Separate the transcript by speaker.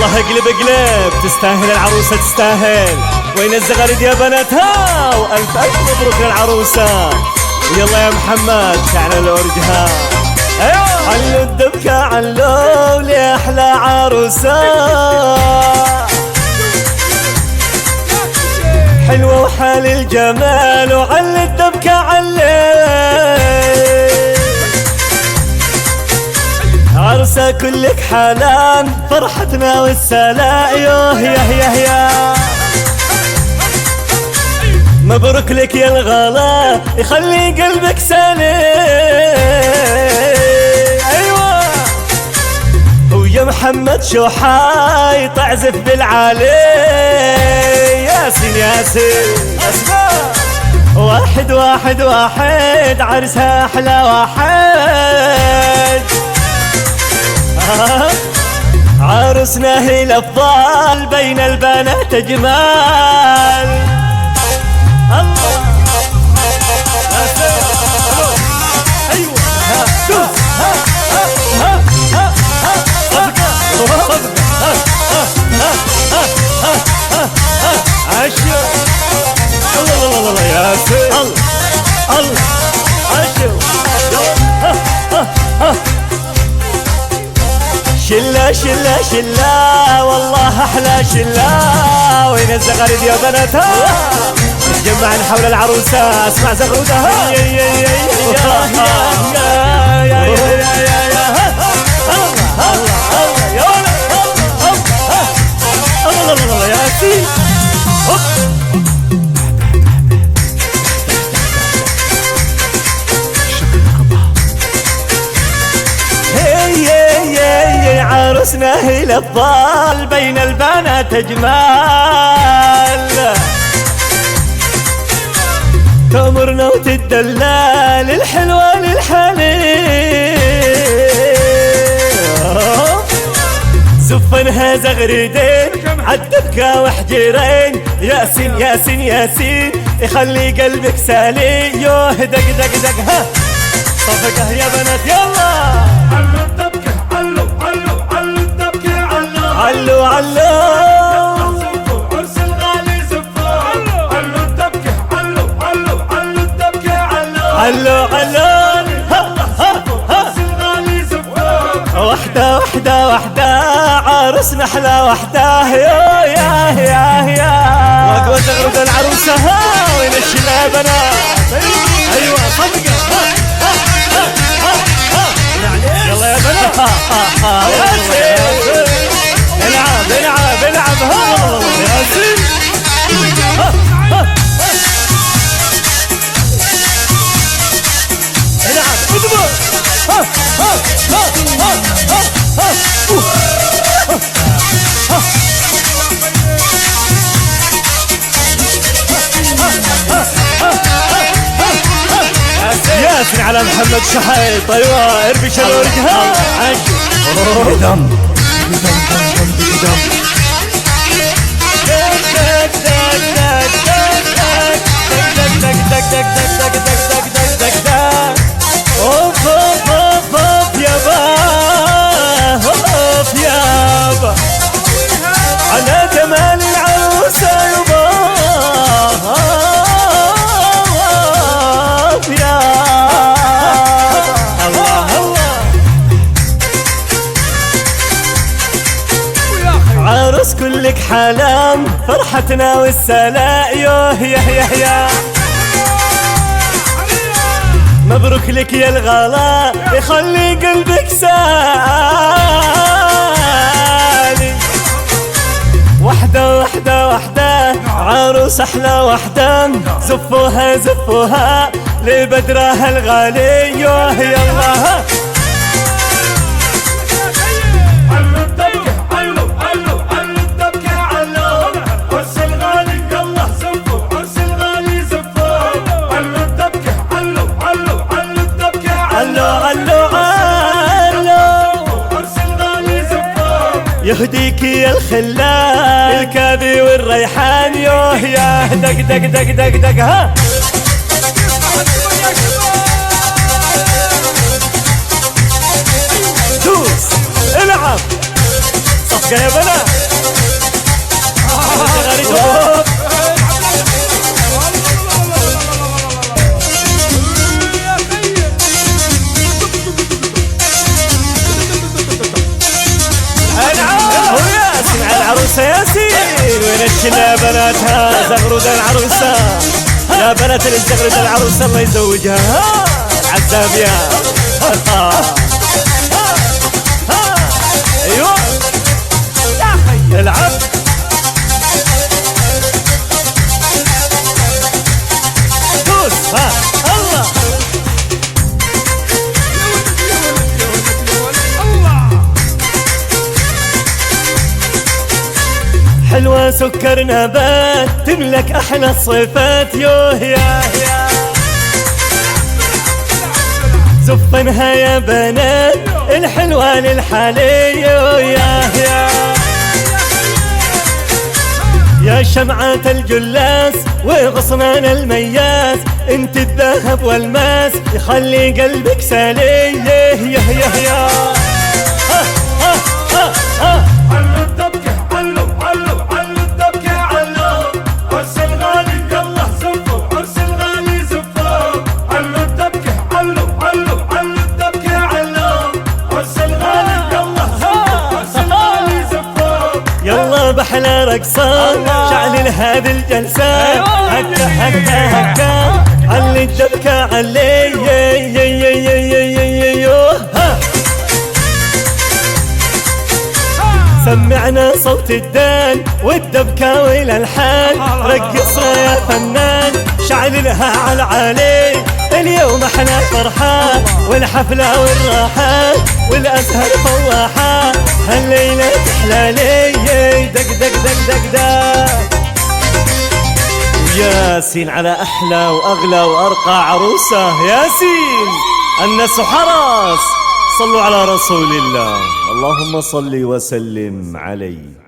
Speaker 1: يلا اقلب اقلب، تستاهل العروسة تستاهل. وين الزغاريد يا بناتها؟ والف الف مبروك للعروسة. ويلا يا محمد شعل الورقها. ايوه علو الدبكة علو لأحلى عروسة، حلوة وحال الجمال، وعلي الدبكة علي عرسة كلك حنان، فرحتنا والسلام. يوه يا مبروك لك يا الغلا، يخلي قلبك سليم. ايوه ويا محمد شوحاي تعزف بالعالي. ياسين ياسين اسمع، واحد واحد واحد عرسها احلى واحد. عروسنا هي الافضل، بين البنات اجمال. الله ايوه دوس عشو الله الله الله يا سيدي الله عشو شلة شلة شلة والله أحلى شلة. وين الزغاريد يا بناتها؟ نتجمعن حول العروسة، اسمع زغرودها. يا يا يا يا يا يا الله الله الله يا سيدي. عروسنا هي الأفضل، بين البنات أجمال. تأمرنا وتدلل الحلوة للحليم، زفنها زغريدين عالدبكة وحجرين. ياسين ياسين ياسين يخلي قلبك سالي. يوه دق دق دق ها صفقة يا بنات يلا. علو الدبكة علو علو علو الدبكة علو علو علو زفوا عرس الغالي زفوا. علو الدبكة علو علو علو الدبكة علو علو علو عرس الغالي زفوا. وحدة وحدة وحدة عروسنا أحلى وحدة. يا واقوى تغرد العروسة. ها وين الشلة يا بنات؟ ايوه صدقة. يلا يا بنات يا سيدي العب العب العب. يا سيدي العب اضرب. ياسين على محمد شحيط. ايوه اربش الورقها. عشو دم دم دم دم على جمال العروسة يبا. عروس كلك حلام، فرحتنا والسلام. يوه يا مبروك لك يا الغلا، يخلي قلبك سالي. وحدة وحدة وحدة عروس أحلى وحدة، زفوها زفوها لبدرها الغالي. يوه يلا يهديك يا الخلان الكاذي والريحان. يوه يا دق دق دق دق دق ها دوس العب. صفقة يا بنات. وياسين على العروسة ياسين، وين الشلة بناتها زغرود العروسة، يا بنات الزغرود العروسة الله يزوجها العزاب يا ايوه يا خي العب. دوس ها الله حلوة سكر نبات تملك أحلى الصفات يوه يا زفنها يا بنات الحلوة للحالي يوه يا شمعة الجلاس وغصنان المياس، انت الذهب والماس يخلي قلبك سالي يا علو الدبكة علو الدبكة علو، عرس الغالي يلا زفوا، عرس الغالي زفوا، علو الدبكة علو الدبكة علو، عرس الغالي يلا زفوا، عرس الغالي زفوا، يلا بحلى رقصان شعل هذه الجلسات، هكا علي الدبكة علي سمعنا صوت الدان والدبكة والالحان، رقصنا يا فنان شعل لها على العالي، اليوم احنا فرحان والحفلة والراحة والازهر فواحة، هالليلة تحلالي دق دق دق دق دق. ياسين على احلى واغلى وارقى عروسة ياسين، الناس حرس صلوا على رسول الله، اللهم صل وسلم عليه.